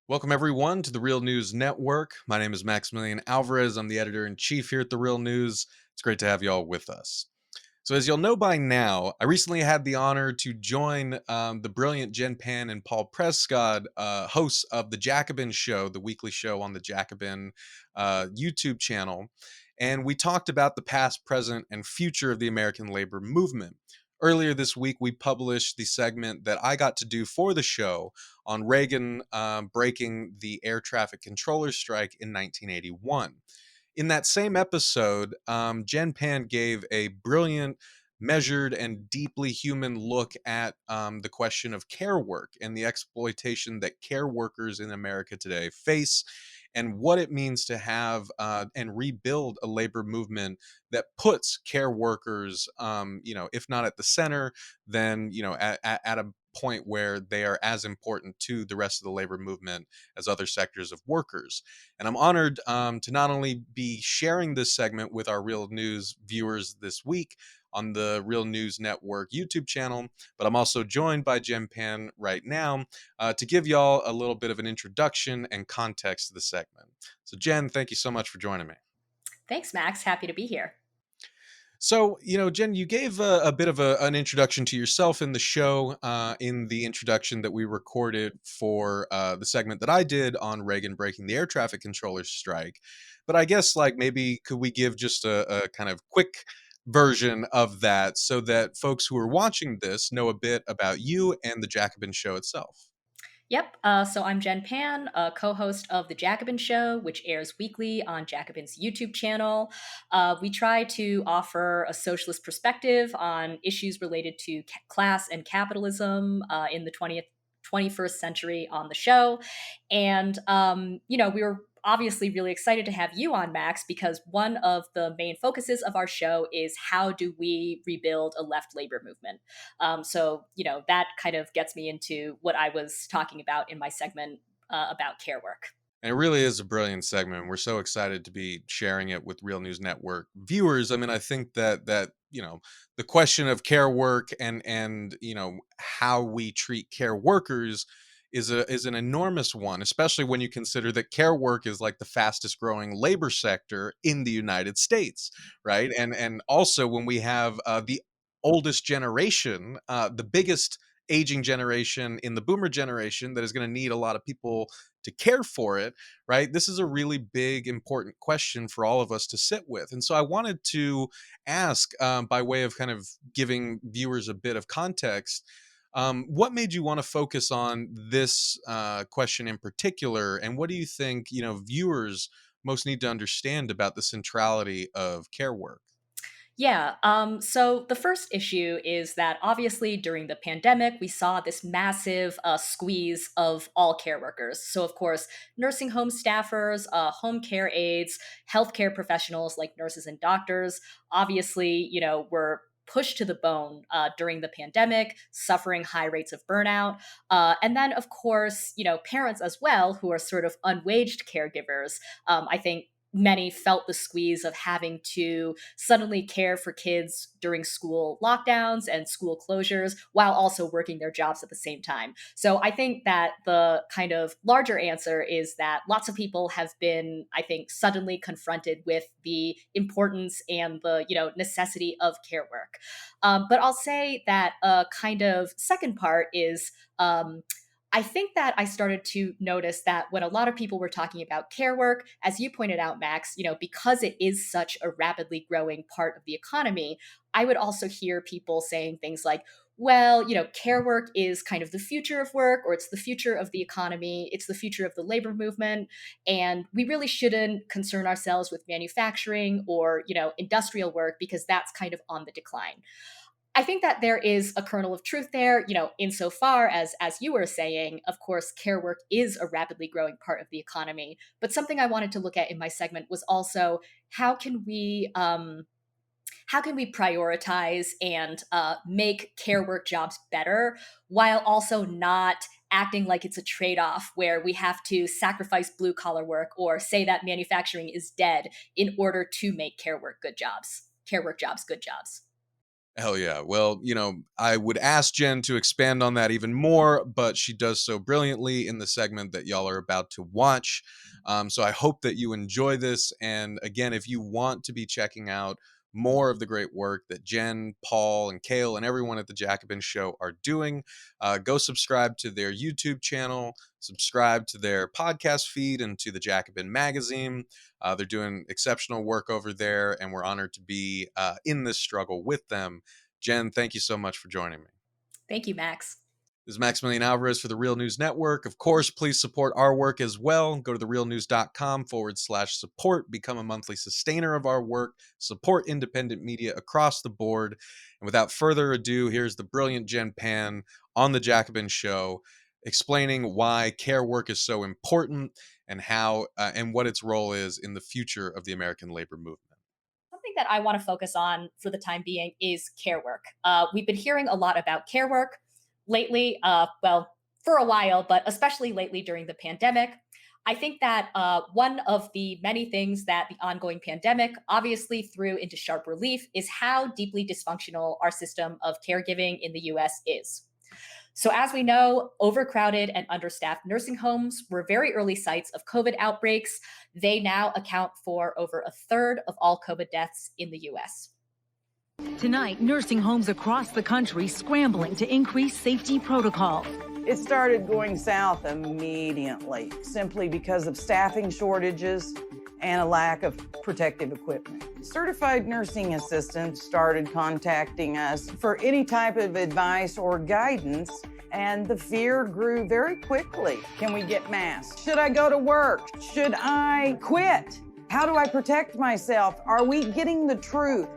Welcome, everyone, to the Real News Network. My name is Maximilian Alvarez. I'm the editor in chief here at the Real News. It's great to have you all with us. So, as you'll know by now, I recently had the honor to join the brilliant Jen Pan and Paul Prescott, hosts of The Jacobin Show, the weekly show on the Jacobin YouTube channel. And we talked about the past, present, and future of the American labor movement. Earlier this week, we published the segment that I got to do for the show on Reagan breaking the air traffic controller strike in 1981. In that same episode, Jen Pan gave a brilliant, measured, and deeply human look at the question of care work and the exploitation that care workers in America today face, and what it means to have and rebuild a labor movement that puts care workers, if not at the center, then at a point where they are as important to the rest of the labor movement as other sectors of workers. And I'm honored to not only be sharing this segment with our Real News viewers this week on the Real News Network YouTube channel, but I'm also joined by Jen Pan right now to give y'all a little bit of an introduction and context to the segment. So, Jen, thank you so much for joining me. Thanks, Max. Happy to be here. So, Jen, you gave a bit of an introduction to yourself in the show, in the introduction that we recorded for the segment that I did on Reagan breaking the air traffic controller strike. But I guess, like, maybe could we give just a kind of quick version of that so that folks who are watching this know a bit about you and the Jacobin show itself? Yep. So I'm Jen Pan, a co-host of The Jacobin Show, which airs weekly on Jacobin's YouTube channel. We try to offer a socialist perspective on issues related to class and capitalism in the 21st century on the show. And, we were obviously really excited to have you on, Max, because one of the main focuses of our show is how do we rebuild a left labor movement? That kind of gets me into what I was talking about in my segment about care work. And it really is a brilliant segment. We're so excited to be sharing it with Real News Network viewers. I mean, I think that the question of care work and how we treat care workers is an enormous one, especially when you consider that care work is like the fastest growing labor sector in the United States, right? And also when we have the oldest generation, the biggest aging generation in the boomer generation that is going to need a lot of people to care for it, right? This is a really big, important question for all of us to sit with. And so I wanted to ask, by way of kind of giving viewers a bit of context, what made you want to focus on this question in particular? And what do you think, viewers most need to understand about the centrality of care work? Yeah. So the first issue is that obviously during the pandemic, we saw this massive squeeze of all care workers. So, of course, nursing home staffers, home care aides, healthcare professionals like nurses and doctors, obviously, were pushed to the bone during the pandemic, suffering high rates of burnout. And then, of course, parents as well, who are sort of unwaged caregivers. I think many felt the squeeze of having to suddenly care for kids during school lockdowns and school closures while also working their jobs at the same time. So I think that the kind of larger answer is that lots of people have been, I think, suddenly confronted with the importance and the, necessity of care work. But I'll say that a kind of second part is I think that I started to notice that when a lot of people were talking about care work, as you pointed out, Max, because it is such a rapidly growing part of the economy, I would also hear people saying things like, well, care work is kind of the future of work, or it's the future of the economy, it's the future of the labor movement, and we really shouldn't concern ourselves with manufacturing or, industrial work because that's kind of on the decline. I think that there is a kernel of truth there, insofar as you were saying, of course, care work is a rapidly growing part of the economy. But something I wanted to look at in my segment was also how can we prioritize and make care work jobs better while also not acting like it's a trade-off where we have to sacrifice blue collar work or say that manufacturing is dead in order to make care work jobs good jobs. Hell yeah. Well, I would ask Jen to expand on that even more, but she does so brilliantly in the segment that y'all are about to watch. So I hope that you enjoy this. And again, if you want to be checking out more of the great work that Jen, Paul, and Kale and everyone at the Jacobin Show are doing, go subscribe to their YouTube channel, subscribe to their podcast feed, and to the Jacobin magazine. They're doing exceptional work over there, and we're honored to be in this struggle with them. Jen, thank you so much for joining me. Thank you, Max. This is Maximilian Alvarez for the Real News Network. Of course, please support our work as well. Go to therealnews.com/support. Become a monthly sustainer of our work. Support independent media across the board. And without further ado, here's the brilliant Jen Pan on the Jacobin Show, explaining why care work is so important and how and what its role is in the future of the American labor movement. Something that I want to focus on for the time being is care work. We've been hearing a lot about care work lately, for a while, but especially lately during the pandemic. I think that one of the many things that the ongoing pandemic obviously threw into sharp relief is how deeply dysfunctional our system of caregiving in the US is. So, as we know, overcrowded and understaffed nursing homes were very early sites of COVID outbreaks. They now account for over a third of all COVID deaths in the US. Tonight, nursing homes across the country scrambling to increase safety protocols. It started going south immediately, simply because of staffing shortages and a lack of protective equipment. Certified nursing assistants started contacting us for any type of advice or guidance, and the fear grew very quickly. Can we get masks? Should I go to work? Should I quit? How do I protect myself? Are we getting the truth?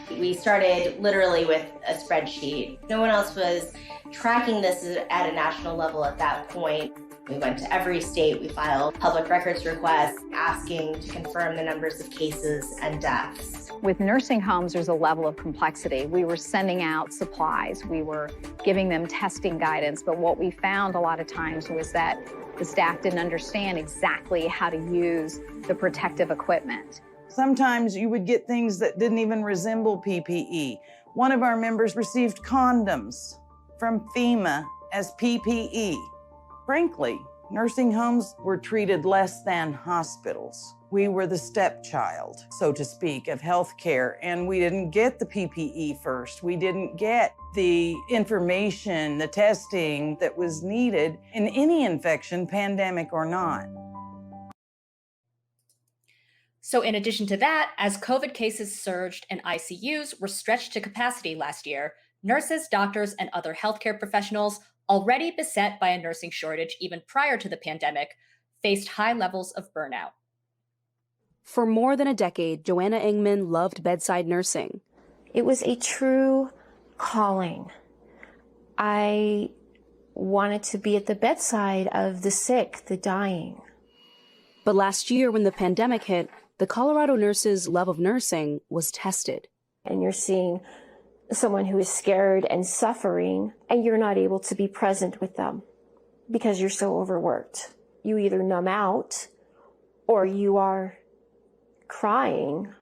We started literally with a spreadsheet. No one else was tracking this at a national level at that point. We went to every state, we filed public records requests asking to confirm the numbers of cases and deaths. With nursing homes, there's a level of complexity. We were sending out supplies, we were giving them testing guidance, but what we found a lot of times was that the staff didn't understand exactly how to use the protective equipment. Sometimes you would get things that didn't even resemble PPE. One of our members received condoms from FEMA as PPE. Frankly, nursing homes were treated less than hospitals. We were the stepchild, so to speak, of healthcare, and we didn't get the PPE first. We didn't get the information, the testing that was needed in any infection, pandemic or not. So, in addition to that, as COVID cases surged and ICUs were stretched to capacity last year, nurses, doctors, and other healthcare professionals, already beset by a nursing shortage even prior to the pandemic, faced high levels of burnout. For more than a decade, Joanna Engman loved bedside nursing. It was a true calling. I wanted to be at the bedside of the sick, the dying. But last year, when the pandemic hit, the Colorado nurses' love of nursing was tested. And you're seeing someone who is scared and suffering, and you're not able to be present with them because you're so overworked. You either numb out or you are crying.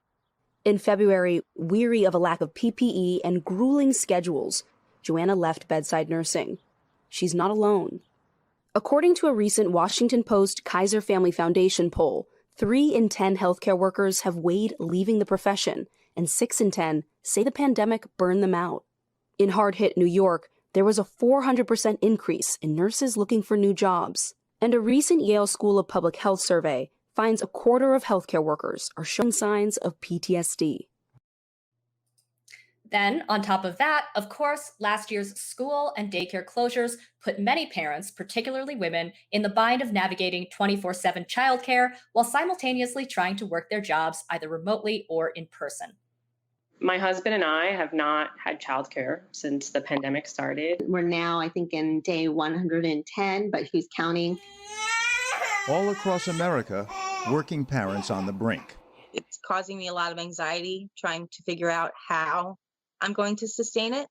In February, weary of a lack of PPE and grueling schedules, Joanna left bedside nursing. She's not alone. According to a recent Washington Post Kaiser Family Foundation poll, 3 in 10 healthcare workers have weighed leaving the profession, and 6 in 10 say the pandemic burned them out. In hard-hit New York, there was a 400% increase in nurses looking for new jobs. And a recent Yale School of Public Health survey finds a quarter of healthcare workers are showing signs of PTSD. Then, on top of that, of course, last year's school and daycare closures put many parents, particularly women, in the bind of navigating 24/7 childcare while simultaneously trying to work their jobs either remotely or in person. My husband and I have not had childcare since the pandemic started. We're now, I think, in day 110, but he's counting. All across America, working parents on the brink. It's causing me a lot of anxiety trying to figure out how I'm going to sustain it.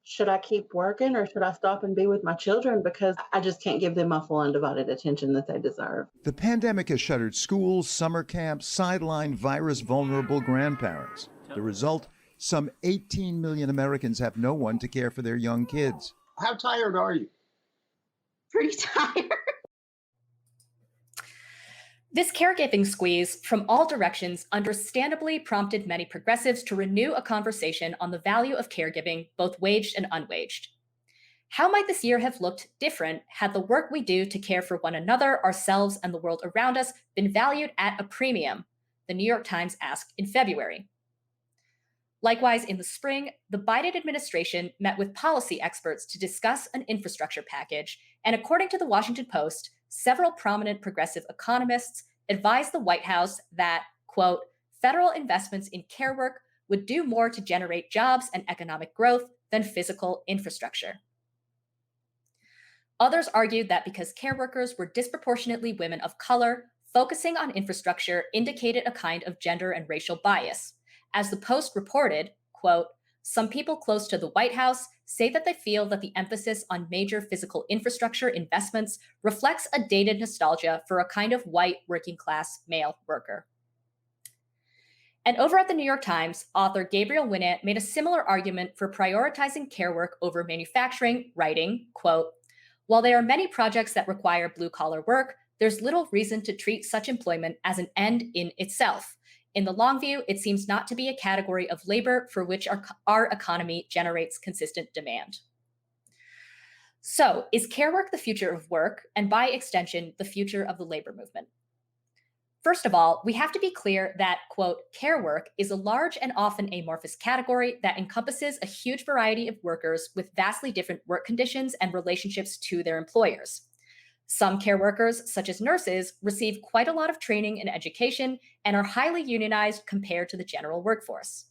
Should I keep working or should I stop and be with my children? Because I just can't give them my full undivided attention that they deserve. The pandemic has shuttered schools, summer camps, sidelined virus-vulnerable grandparents. The result, Some 18 million Americans have no one to care for their young kids. How tired are you? Pretty tired. This caregiving squeeze from all directions understandably prompted many progressives to renew a conversation on the value of caregiving, both waged and unwaged. How might this year have looked different had the work we do to care for one another, ourselves, and the world around us been valued at a premium? The New York Times asked in February. Likewise, in the spring, the Biden administration met with policy experts to discuss an infrastructure package, and according to the Washington Post, several prominent progressive economists advised the White House that, quote, federal investments in care work would do more to generate jobs and economic growth than physical infrastructure. Others argued that because care workers were disproportionately women of color, focusing on infrastructure indicated a kind of gender and racial bias. As the Post reported, quote, some people close to the White House say that they feel that the emphasis on major physical infrastructure investments reflects a dated nostalgia for a kind of white working class male worker. And over at the New York Times, author Gabriel Winant made a similar argument for prioritizing care work over manufacturing, writing, quote, while there are many projects that require blue-collar work, there's little reason to treat such employment as an end in itself. In the long view, it seems not to be a category of labor for which our economy generates consistent demand. So, is care work the future of work, and by extension, the future of the labor movement? First of all, we have to be clear that, quote, care work is a large and often amorphous category that encompasses a huge variety of workers with vastly different work conditions and relationships to their employers. Some care workers, such as nurses, receive quite a lot of training and education and are highly unionized compared to the general workforce.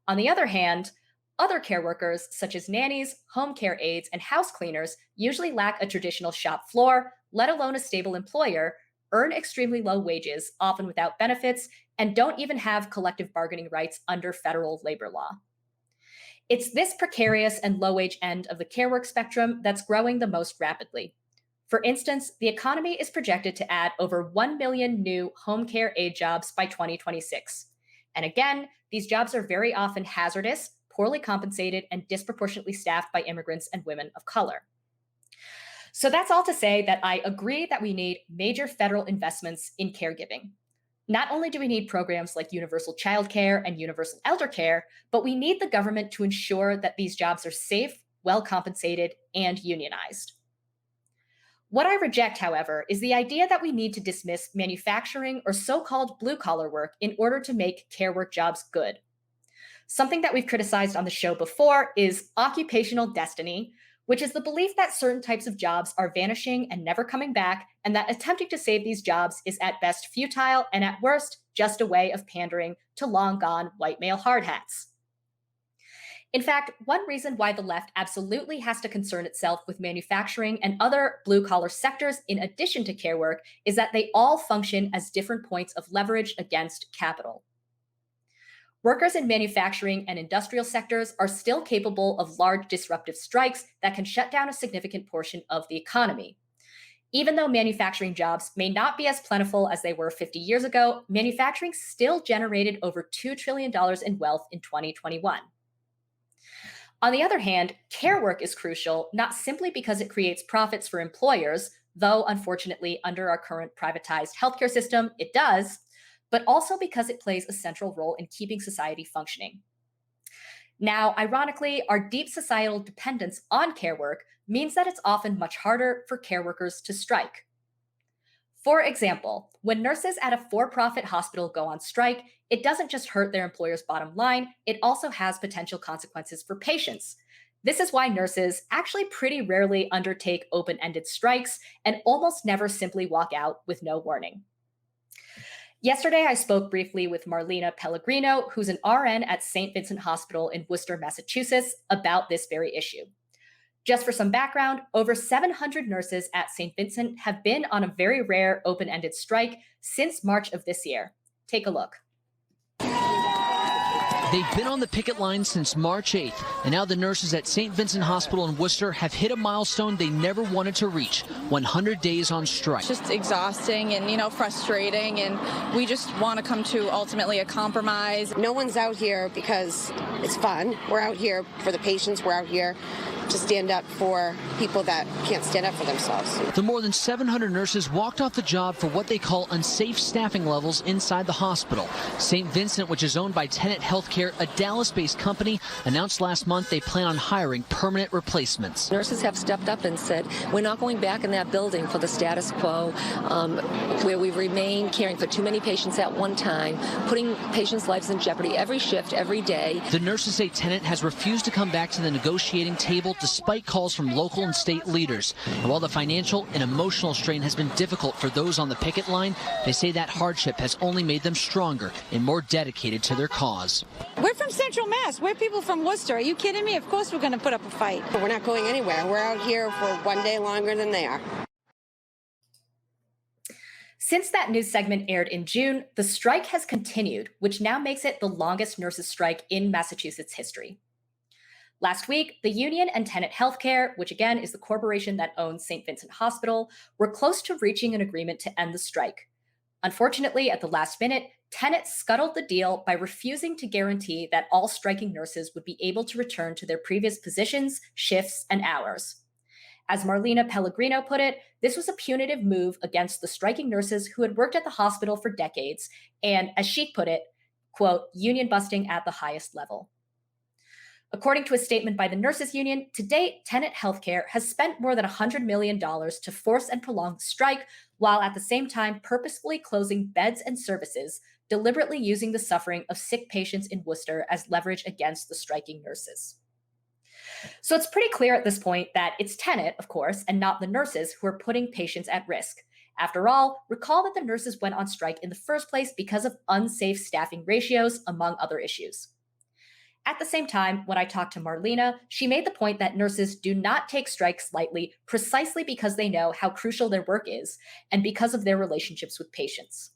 On the other hand, other care workers, such as nannies, home care aides, and house cleaners, usually lack a traditional shop floor, let alone a stable employer, earn extremely low wages, often without benefits, and don't even have collective bargaining rights under federal labor law. It's this precarious and low-wage end of the care work spectrum that's growing the most rapidly. For instance, the economy is projected to add over 1 million new home care aide jobs by 2026. And again, these jobs are very often hazardous, poorly compensated, and disproportionately staffed by immigrants and women of color. So that's all to say that I agree that we need major federal investments in caregiving. Not only do we need programs like universal childcare and universal elder care, but we need the government to ensure that these jobs are safe, well compensated, and unionized. What I reject, however, is the idea that we need to dismiss manufacturing or so-called blue-collar work in order to make care work jobs good. Something that we've criticized on the show before is occupational destiny, which is the belief that certain types of jobs are vanishing and never coming back, and that attempting to save these jobs is at best futile and at worst just a way of pandering to long-gone white male hard hats. In fact, one reason why the left absolutely has to concern itself with manufacturing and other blue-collar sectors in addition to care work is that they all function as different points of leverage against capital. Workers in manufacturing and industrial sectors are still capable of large disruptive strikes that can shut down a significant portion of the economy. Even though manufacturing jobs may not be as plentiful as they were 50 years ago, manufacturing still generated over $2 trillion in wealth in 2021. On the other hand, care work is crucial, not simply because it creates profits for employers, though unfortunately under our current privatized healthcare system, it does, but also because it plays a central role in keeping society functioning. Now, ironically, our deep societal dependence on care work means that it's often much harder for care workers to strike. For example, when nurses at a for-profit hospital go on strike, it doesn't just hurt their employer's bottom line, it also has potential consequences for patients. This is why nurses actually pretty rarely undertake open-ended strikes and almost never simply walk out with no warning. Yesterday, I spoke briefly with Marlena Pellegrino, who's an RN at St. Vincent Hospital in Worcester, Massachusetts, about this very issue. Just for some background, over 700 nurses at St. Vincent have been on a very rare open-ended strike since March of this year. Take a look. They've been on the picket line since March 8th, and now the nurses at St. Vincent Hospital in Worcester have hit a milestone they never wanted to reach, 100 days on strike. It's just exhausting and, frustrating, and we just want to come to ultimately a compromise. No one's out here because it's fun. We're out here for the patients. We're out here to stand up for people that can't stand up for themselves. The more than 700 nurses walked off the job for what they call unsafe staffing levels inside the hospital. St. Vincent, which is owned by Tenet Healthcare, a Dallas-based company, announced last month they plan on hiring permanent replacements. Nurses have stepped up and said, we're not going back in that building for the status quo, where we remain caring for too many patients at one time, putting patients' lives in jeopardy every shift, every day. The nurses say Tenet has refused to come back to the negotiating table despite calls from local and state leaders. And while the financial and emotional strain has been difficult for those on the picket line, they say that hardship has only made them stronger and more dedicated to their cause. We're from Central Mass. We're people from Worcester. Are you kidding me? Of course we're going to put up a fight. But we're not going anywhere. We're out here for one day longer than they are. Since that news segment aired in June, the strike has continued, which now makes it the longest nurses' strike in Massachusetts history. Last week, the union and Tenet Healthcare, which again is the corporation that owns St. Vincent Hospital, were close to reaching an agreement to end the strike. Unfortunately, at the last minute, Tenet scuttled the deal by refusing to guarantee that all striking nurses would be able to return to their previous positions, shifts, and hours. As Marlena Pellegrino put it, this was a punitive move against the striking nurses who had worked at the hospital for decades, and as she put it, quote, union busting at the highest level. According to a statement by the nurses union, to date, Tenet Healthcare has spent more than $100 million to force and prolong the strike, while at the same time purposefully closing beds and services, deliberately using the suffering of sick patients in Worcester as leverage against the striking nurses. So it's pretty clear at this point that it's Tenet, of course, and not the nurses who are putting patients at risk. After all, recall that the nurses went on strike in the first place because of unsafe staffing ratios, among other issues. At the same time, when I talked to Marlena, she made the point that nurses do not take strikes lightly precisely because they know how crucial their work is and because of their relationships with patients.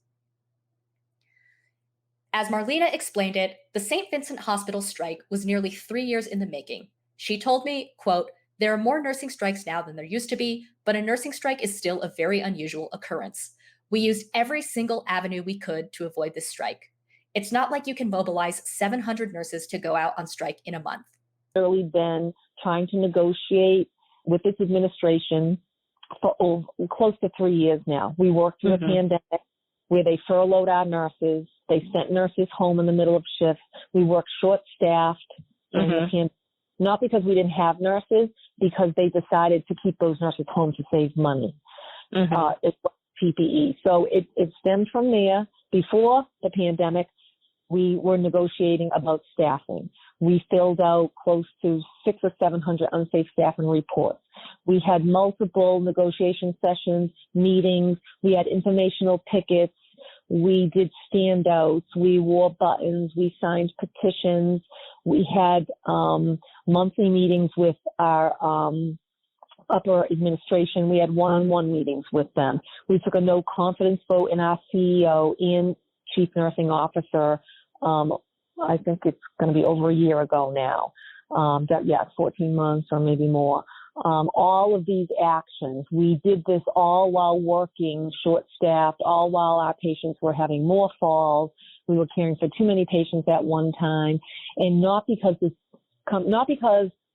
As Marlena explained it, the St. Vincent Hospital strike was nearly 3 years in the making. She told me, quote, there are more nursing strikes now than there used to be, but a nursing strike is still a very unusual occurrence. We used every single avenue we could to avoid this strike. It's not like you can mobilize 700 nurses to go out on strike in a month. We've been trying to negotiate with this administration for close to 3 years now. We worked through a pandemic where they furloughed our nurses. They sent nurses home in the middle of shifts. We worked short-staffed during the pandemic, not because we didn't have nurses, because they decided to keep those nurses home to save money. It's PPE. So it stemmed from there. Before the pandemic, we were negotiating about staffing. We filled out close to 600 or 700 unsafe staffing reports. We had multiple negotiation sessions, meetings. We had informational pickets. We did standouts. We wore buttons. We signed petitions. We had monthly meetings with our upper administration. We had one-on-one meetings with them. We took a no confidence vote in our CEO and chief nursing officer. I think it's going to be over a year ago now. 14 months or maybe more. All of these actions, we did this all while working short-staffed, all while our patients were having more falls. We were caring for too many patients at one time, and not because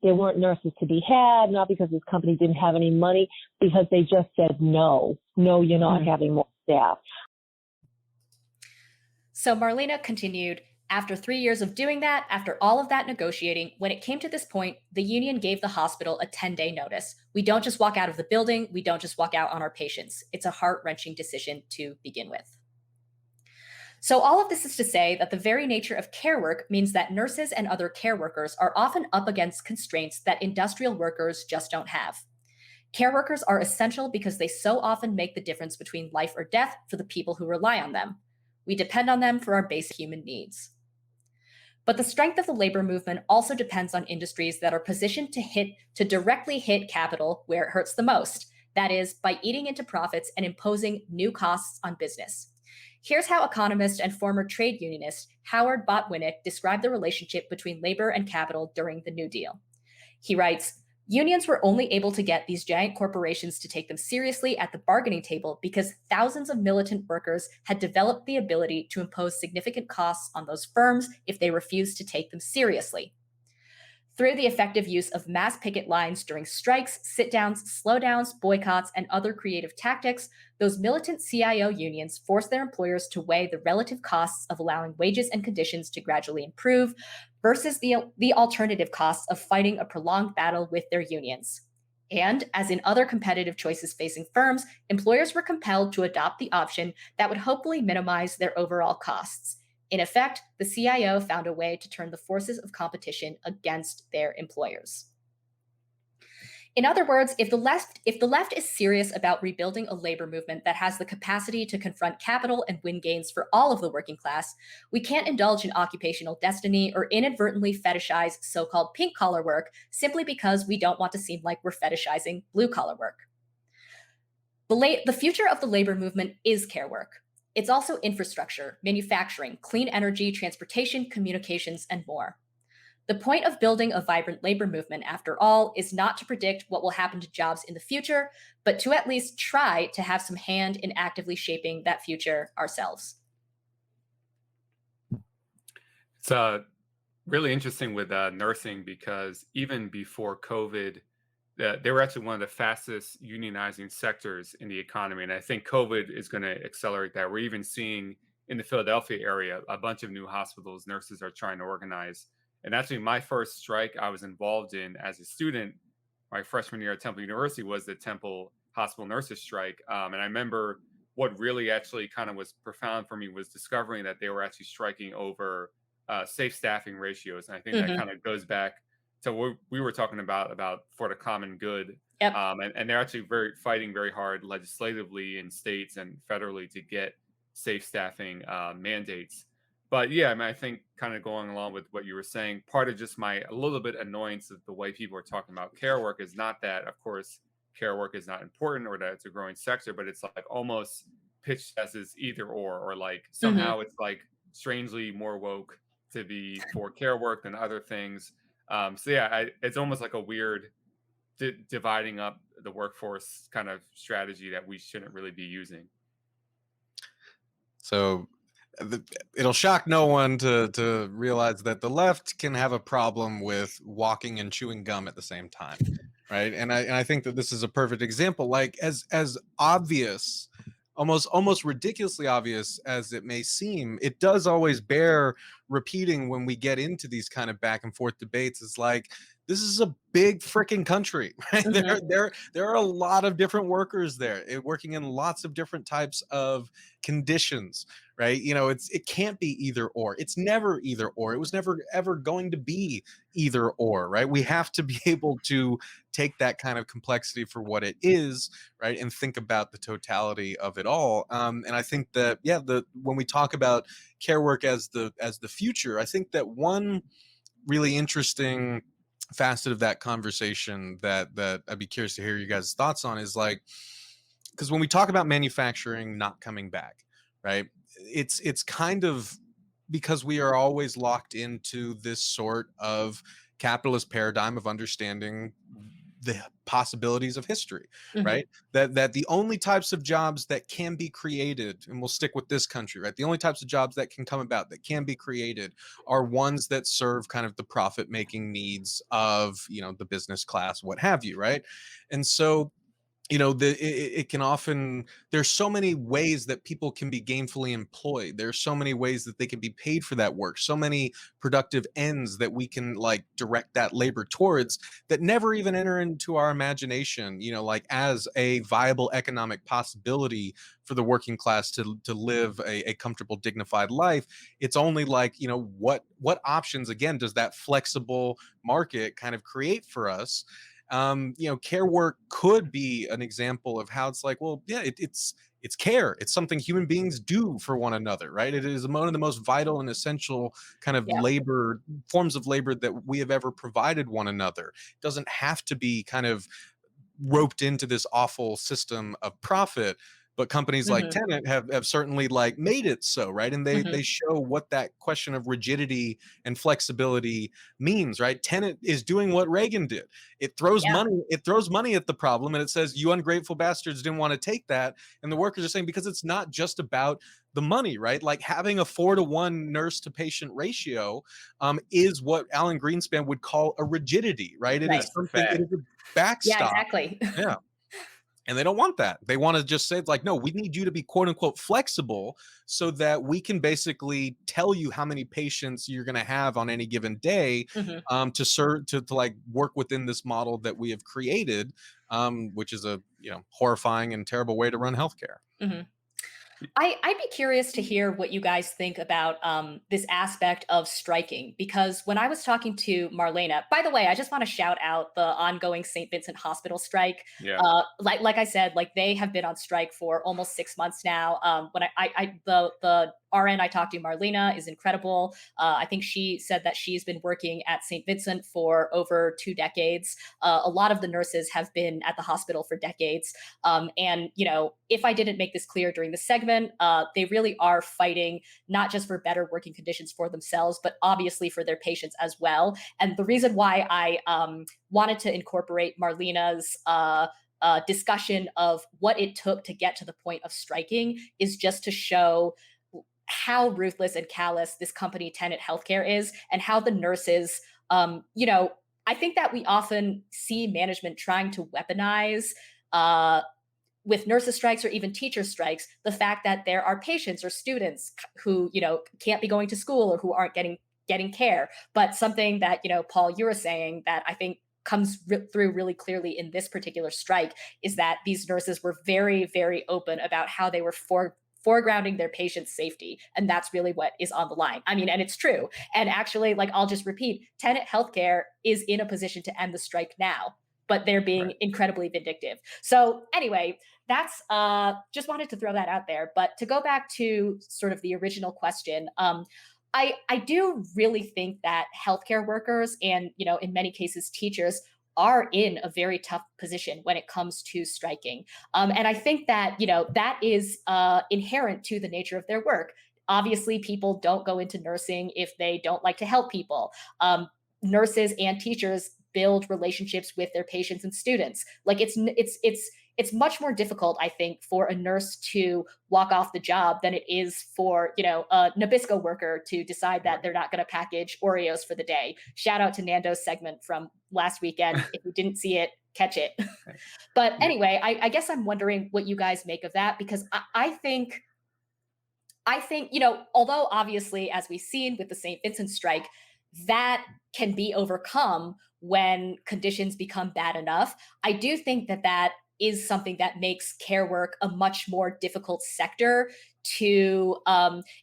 there weren't nurses to be had, not because this company didn't have any money, because they just said, no, you're not having more staff. So Marlena continued, after 3 years of doing that, after all of that negotiating, when it came to this point, the union gave the hospital a 10-day notice. We don't just walk out of the building. We don't just walk out on our patients. It's a heart-wrenching decision to begin with. So all of this is to say that the very nature of care work means that nurses and other care workers are often up against constraints that industrial workers just don't have. Care workers are essential because they so often make the difference between life or death for the people who rely on them. We depend on them for our basic human needs. But the strength of the labor movement also depends on industries that are positioned to directly hit capital where it hurts the most. That is, by eating into profits and imposing new costs on business. Here's how economist and former trade unionist Howard Botwinick described the relationship between labor and capital during the New Deal. He writes, unions were only able to get these giant corporations to take them seriously at the bargaining table because thousands of militant workers had developed the ability to impose significant costs on those firms if they refused to take them seriously. Through the effective use of mass picket lines during strikes, sit-downs, slowdowns, boycotts, and other creative tactics, those militant CIO unions forced their employers to weigh the relative costs of allowing wages and conditions to gradually improve versus the alternative costs of fighting a prolonged battle with their unions. And, as in other competitive choices facing firms, employers were compelled to adopt the option that would hopefully minimize their overall costs. In effect, the CIO found a way to turn the forces of competition against their employers. In other words, if the left is serious about rebuilding a labor movement that has the capacity to confront capital and win gains for all of the working class, we can't indulge in occupational destiny or inadvertently fetishize so-called pink-collar work simply because we don't want to seem like we're fetishizing blue-collar work. The future of the labor movement is care work. It's also infrastructure, manufacturing, clean energy, transportation, communications, and more. The point of building a vibrant labor movement, after all, is not to predict what will happen to jobs in the future, but to at least try to have some hand in actively shaping that future ourselves. It's really interesting with nursing because even before COVID, they were actually one of the fastest unionizing sectors in the economy. And I think COVID is going to accelerate that. We're even seeing in the Philadelphia area, a bunch of new hospitals nurses are trying to organize. And actually my first strike I was involved in as a student, my freshman year at Temple University, was the Temple Hospital Nurses strike. And I remember what really actually kind of was profound for me was discovering that they were actually striking over safe staffing ratios. And I think that kind of goes back to what we were talking about for the common good. Yep. And they're actually fighting very hard legislatively in states and federally to get safe staffing mandates. But yeah, I mean, I think kind of going along with what you were saying, part of just a little bit annoyance of the way people are talking about care work is not that, of course, care work is not important or that it's a growing sector, but it's like almost pitched as is either or like somehow it's like strangely more woke to be for care work than other things. So yeah, it's almost like a weird dividing up the workforce kind of strategy that we shouldn't really be using. So it'll shock no one to realize that the left can have a problem with walking and chewing gum at the same time, right? And I think that this is a perfect example. Like as obvious, almost ridiculously obvious as it may seem, it does always bear repeating when we get into these kind of back and forth debates. It's like, this is a big freaking country, right? There are a lot of different workers there working in lots of different types of conditions, right? You know, it can't be either or. It's never either or. It was never ever going to be either or, right? We have to be able to take that kind of complexity for what it is, right? And think about the totality of it all. And I think that, yeah, when we talk about care work as the future, I think that one really interesting facet of that conversation that I'd be curious to hear you guys' thoughts on is like, because when we talk about manufacturing not coming back, right, it's kind of because we are always locked into this sort of capitalist paradigm of understanding the possibilities of history, right? That the only types of jobs that can be created, and we'll stick with this country, right? The only types of jobs that can come about, that can be created, are ones that serve kind of the profit-making needs of, you know, the business class, what have you, right? And so, you know, it can often, there's so many ways that people can be gainfully employed. There's so many ways that they can be paid for that work. So many productive ends that we can like direct that labor towards that never even enter into our imagination, you know, like as a viable economic possibility for the working class to live a comfortable, dignified life. It's only like, you know, what options, again, does that flexible market kind of create for us? You know, care work could be an example of how it's like, well, yeah, it's care. It's something human beings do for one another, right? It is one of the most vital and essential kind of labor forms of labor that we have ever provided one another. It doesn't have to be kind of roped into this awful system of profit, but companies like Mhm. Tenet have certainly like made it so, right? And they Mhm. show what that question of rigidity and flexibility means, right? Tenet is doing what Reagan did. Yeah. It throws money at the problem, and it says, you ungrateful bastards didn't want to take that. And the workers are saying, because it's not just about the money, right? Like having a 4-to-1 nurse to patient ratio is what Alan Greenspan would call a rigidity, right? It is Right. That's the something, it fact. is a Yeah, backstop. exactly. Yeah. And they don't want that. They want to just say, like, no, we need you to be quote unquote flexible so that we can basically tell you how many patients you're going to have on any given day, Mhm. to serve, to like work within this model that we have created, which is a, horrifying and terrible way to run healthcare. Mhm. I'd be curious to hear what you guys think about this aspect of striking, because when I was talking to Marlena, by the way, I just want to shout out the ongoing St. Vincent Hospital strike. Yeah. Like I said, like they have been on strike for almost 6 months now. When the RN I talked to, Marlena, is incredible. I think she said that she's been working at St. Vincent for over 2 decades. A lot of the nurses have been at the hospital for decades. And, if I didn't make this clear during the segment, they really are fighting not just for better working conditions for themselves, but obviously for their patients as well. And the reason why I wanted to incorporate Marlena's discussion of what it took to get to the point of striking is just to show how ruthless and callous this company Tenet Healthcare is, and how the nurses, I think that we often see management trying to weaponize with nurses strikes or even teacher strikes, the fact that there are patients or students who, can't be going to school or who aren't getting care. But something that, Paul, you were saying that I think comes through really clearly in this particular strike is that these nurses were very, very open about how they were foregrounding their patients' safety. And that's really what is on the line. I mean, and it's true. And actually, like, I'll just repeat, Tenet Healthcare is in a position to end the strike now, but they're being incredibly vindictive. So anyway, that's just wanted to throw that out there. But to go back to sort of the original question, I do really think that healthcare workers and, in many cases, teachers are in a very tough position when it comes to striking. And I think that, that is inherent to the nature of their work. Obviously, people don't go into nursing if they don't like to help people. Nurses and teachers build relationships with their patients and students. Like it's much more difficult, I think, for a nurse to walk off the job than it is for, a Nabisco worker to decide that they're not going to package Oreos for the day. Shout out to Nando's segment from last weekend. If you didn't see it, catch it. But anyway, I guess I'm wondering what you guys make of that, because I think, although obviously, as we've seen with the St. Vincent strike, that can be overcome when conditions become bad enough. I do think that is something that makes care work a much more difficult sector to,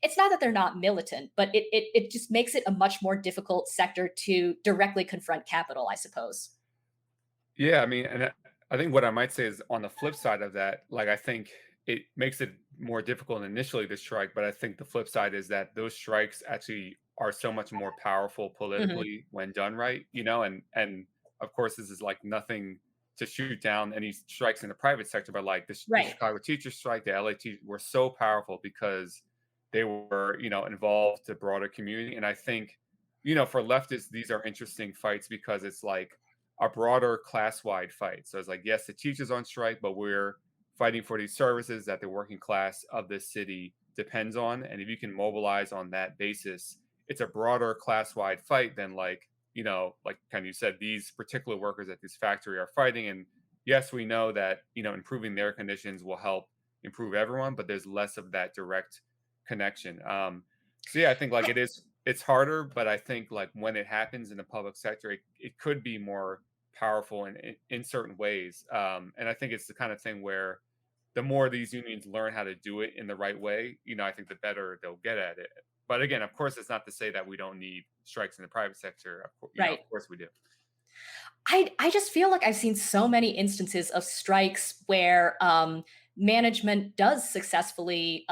it's not that they're not militant, but it just makes it a much more difficult sector to directly confront capital, I suppose. Yeah, I mean, and I think what I might say is on the flip side of that, like I think it makes it more difficult initially to strike, but I think the flip side is that those strikes actually are so much more powerful politically when done right, and of course this is like nothing to shoot down any strikes in the private sector, but like the Chicago teachers strike, the LA teachers were so powerful because they were, involved the broader community. And I think, for leftists, these are interesting fights because it's like a broader class-wide fight. So it's like, yes, the teachers on strike, but we're fighting for these services that the working class of this city depends on. And if you can mobilize on that basis, it's a broader class-wide fight than like kind of said, these particular workers at this factory are fighting. And yes, we know that, improving their conditions will help improve everyone, but there's less of that direct connection. So yeah, I think like it's harder, but I think like when it happens in the public sector, it could be more powerful in certain ways. And I think it's the kind of thing where the more these unions learn how to do it in the right way, I think the better they'll get at it. But again, of course, it's not to say that we don't need strikes in the private sector. Of course we do. I just feel like I've seen so many instances of strikes where management does successfully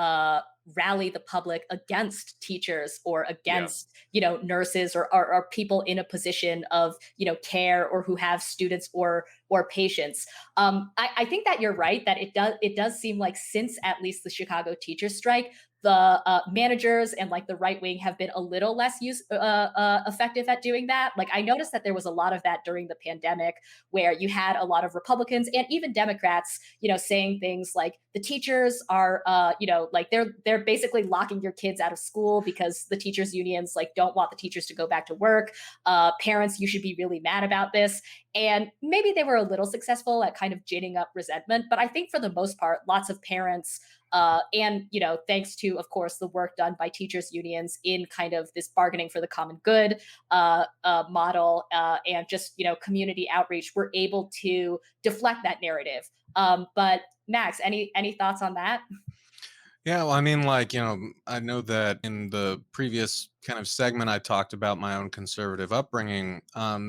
rally the public against teachers or against, nurses or people in a position of, care, or who have students or patients. I think that you're right, that it does seem like since at least the Chicago teachers strike, the managers and like the right wing have been a little less effective at doing that. Like I noticed that there was a lot of that during the pandemic, where you had a lot of Republicans and even Democrats, saying things like the teachers are, like they're basically locking your kids out of school because the teachers unions like don't want the teachers to go back to work. Parents, you should be really mad about this. And maybe they were a little successful at kind of ginning up resentment, but I think for the most part, lots of parents, and thanks to, of course, the work done by teachers unions in kind of this bargaining for the common good model, and just community outreach, we're able to deflect that narrative. But Max, any thoughts on that? Yeah, well, I mean, like, I know that in the previous kind of segment, I talked about my own conservative upbringing.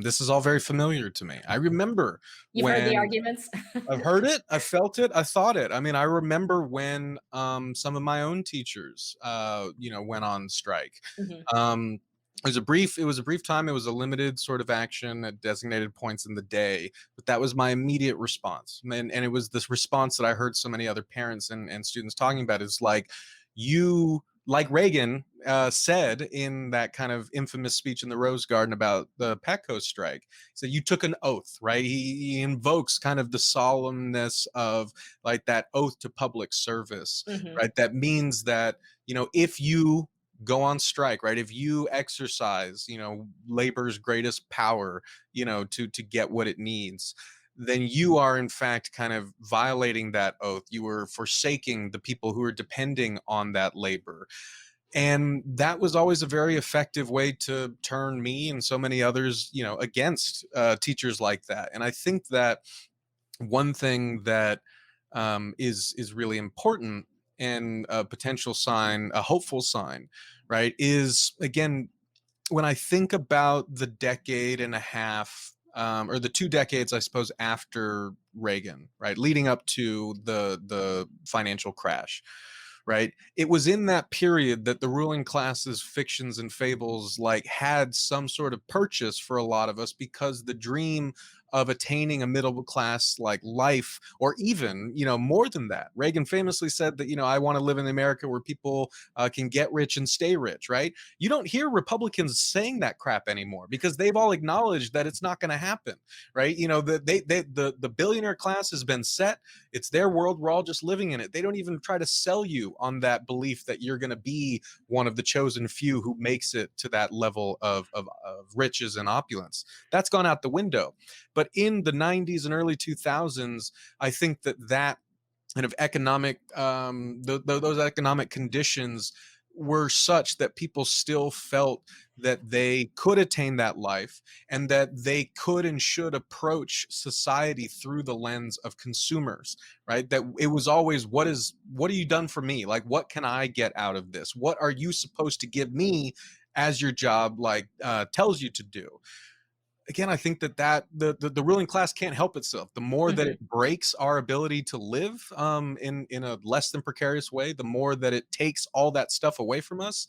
This is all very familiar to me. I remember You've heard the when arguments. I've heard it, I felt it, I thought it. I mean, I remember when some of my own teachers, went on strike. Mhm. It was a brief time. It was a limited sort of action at designated points in the day, but that was my immediate response. And it was this response that I heard so many other parents and students talking about. Is like, like Reagan said in that kind of infamous speech in the Rose Garden about the Petco strike. So you took an oath, right? He invokes kind of the solemnness of like that oath to public service, Mhm. right? That means that, if you go on strike, right, if you exercise labor's greatest power to get what it needs, then you are in fact kind of violating that oath. You are forsaking the people who are depending on that labor. And that was always a very effective way to turn me and so many others against teachers like that. And I think that one thing that is really important, and a potential sign, a hopeful sign, right, is again, when I think about the decade and a half, or the 2 decades, I suppose, after Reagan, right, leading up to the financial crash, right, it was in that period that the ruling class's fictions and fables like had some sort of purchase for a lot of us, because the dream of attaining a middle class like life, or even more than that. Reagan famously said that I want to live in America where people can get rich and stay rich, right? You don't hear Republicans saying that crap anymore, because they've all acknowledged that it's not going to happen, right? The billionaire class has been set. It's their world. We're all just living in it. They don't even try to sell you on that belief that you're going to be one of the chosen few who makes it to that level of riches and opulence. That's gone out the window. But in the 90s and early 2000s, I think that kind of economic, those economic conditions were such that people still felt that they could attain that life, and that they could and should approach society through the lens of consumers, right? That it was always, what have you done for me? Like, what can I get out of this? What are you supposed to give me as your job tells you to do? Again, I think that the ruling class can't help itself. The more that it breaks our ability to live in a less than precarious way, the more that it takes all that stuff away from us,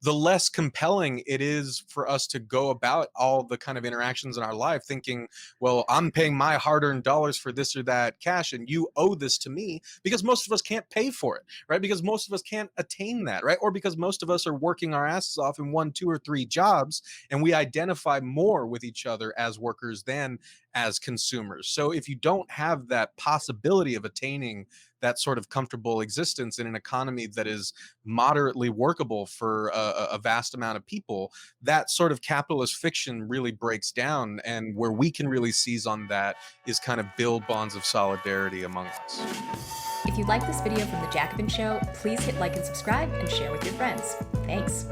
the less compelling it is for us to go about all the kind of interactions in our life thinking, well, I'm paying my hard-earned dollars for this or that cash, and you owe this to me, because most of us can't pay for it, right? Because most of us can't attain that, right? Or because most of us are working our asses off in 1, 2, or 3 jobs, and we identify more with each other as workers than as consumers. So if you don't have that possibility of attaining that sort of comfortable existence in an economy that is moderately workable for a vast amount of people, that sort of capitalist fiction really breaks down. And where we can really seize on that is kind of build bonds of solidarity among us. If you like this video from The Jacobin Show, please hit like and subscribe and share with your friends. Thanks.